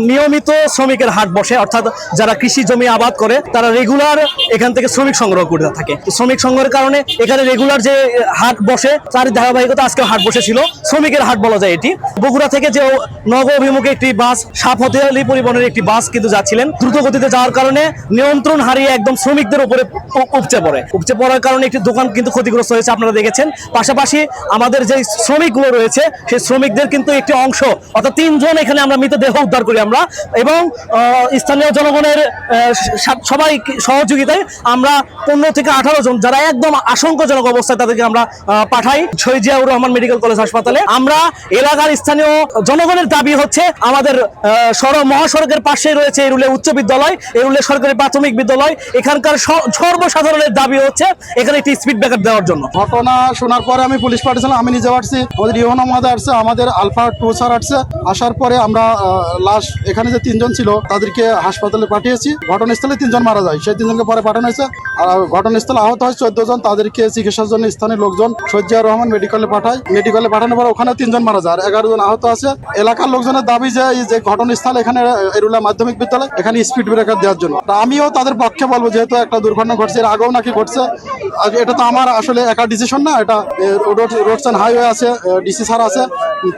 নিয়মিত শ্রমিকের হাট বসে, অর্থাৎ যারা কৃষি জমি আবাদ করে তারা রেগুলার এখান থেকে শ্রমিক সংগ্রহ করতে থাকে। শ্রমিক সংগ্রহের কারণে এখানে রেগুলার যে হাট বসে তার ধারাবাহিকতা আজকে হাট বসেছিল, শ্রমিকের হাট বলা যায় এটি। বগুড়া থেকে যে নগর অভিমুখে একটি বাস, সাপহতিয়ালি পরিবহনের একটি বাস কিন্তু যাচ্ছিলেন, দ্রুত গতিতে যাওয়ার কারণে নিয়ন্ত্রণ হারিয়ে একদম শ্রমিকদের উপরে উপচে পড়ার কারণে একটি দোকান কিন্তু ক্ষতিগ্রস্ত হয়েছে, আপনারা দেখেছেন। পাশাপাশি আমাদের যে শ্রমিকগুলো রয়েছে সেই শ্রমিকদের কিন্তু একটি অংশ, অর্থাৎ 3 জন এখানে আমরা মৃতদেহ উদ্ধার করি আমরা, এবং স্থানীয় জনগণের সবাই সহযোগিতায় আমরা 15 থেকে 18 জন যারা একদম আশঙ্কাজনক অবস্থায় তাদেরকে আমরা পাঠাই শহীদ জিয়াউর রহমান মেডিকেল কলেজ হাসপাতালে। আমরা এলাকার স্থানীয় জনগণের দাবি হচ্ছে আমাদের মহাসড়কের পাশে রয়েছে এরুলে উচ্চ বিদ্যালয়, এরুলে সরকারি প্রাথমিক বিদ্যালয়, এখানকার সর্বসাধারণের দাবি হচ্ছে এখানে একটি স্পিড ব্রেকার দেওয়ার জন্য। ঘটনা শোনার পরে আমি পুলিশ পাঠিয়েছিলাম, আমি নিজে আসছি, আমাদের ইউনো আমাদের আসছে, আমাদের আলফা 2 স্যার আসছে। আসার পরে আমরা লাশ এখানে যে 3 জন ছিল তাদেরকে হাসপাতালে পাঠিয়েছি। ঘটনাস্থলে 3 জন মারা যায়, সেই 3 জনকে পরে পাঠানো হয়েছে। আর ঘটনাস্থলে আহত হয় 14 জন, তাদেরকে চিকিৎসার জন্য স্থানীয় লোকজন শহীদ জিয়াউর রহমান মেডিকেলে পাঠায়। মেডিকেলে পাঠানোর পর ওখানে 3 জন মারা যায় আর 11 জন আহত আছে। এলাকার লোকজনের দাবি যে এই যে ঘটনাস্থল এখানে এরুলা মাধ্যমিক বিদ্যালয়, এখানে স্পিড ব্রেকার দেওয়ার জন্য। আমিও তাদের পক্ষে বলবো, যেহেতু একটা দুর্ঘটনা ঘটছে, এর আগেও নাকি ঘটছে, এটা তো আমার আসলে একা ডিসিশন না, এটা রোডস অ্যান্ড হাইওয়ে আছে, ডিসি স্যার আছে,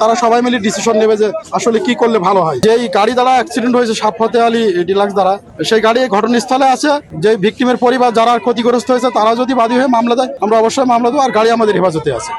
তারা সবাই মিলে ডিসিশন নেবে যে আসলে কি করলে ভালো হয়। যে গাড়ি দ্বারা অ্যাক্সিডেন্ট হয়েছে সাপহতিয়ালি ডিলাক্স দ্বারা, সেই গাড়ি ঘটনাস্থলে আছে। যে ভিকটিমের পরিবার যারা ক্ষতিগ্রস্ত হয়েছে তারা যদি বাদী হয়ে মামলা দেয়, আমরা অবশ্যই মামলা দেবো, আর গাড়ি আমাদের হেফাজতে আছে।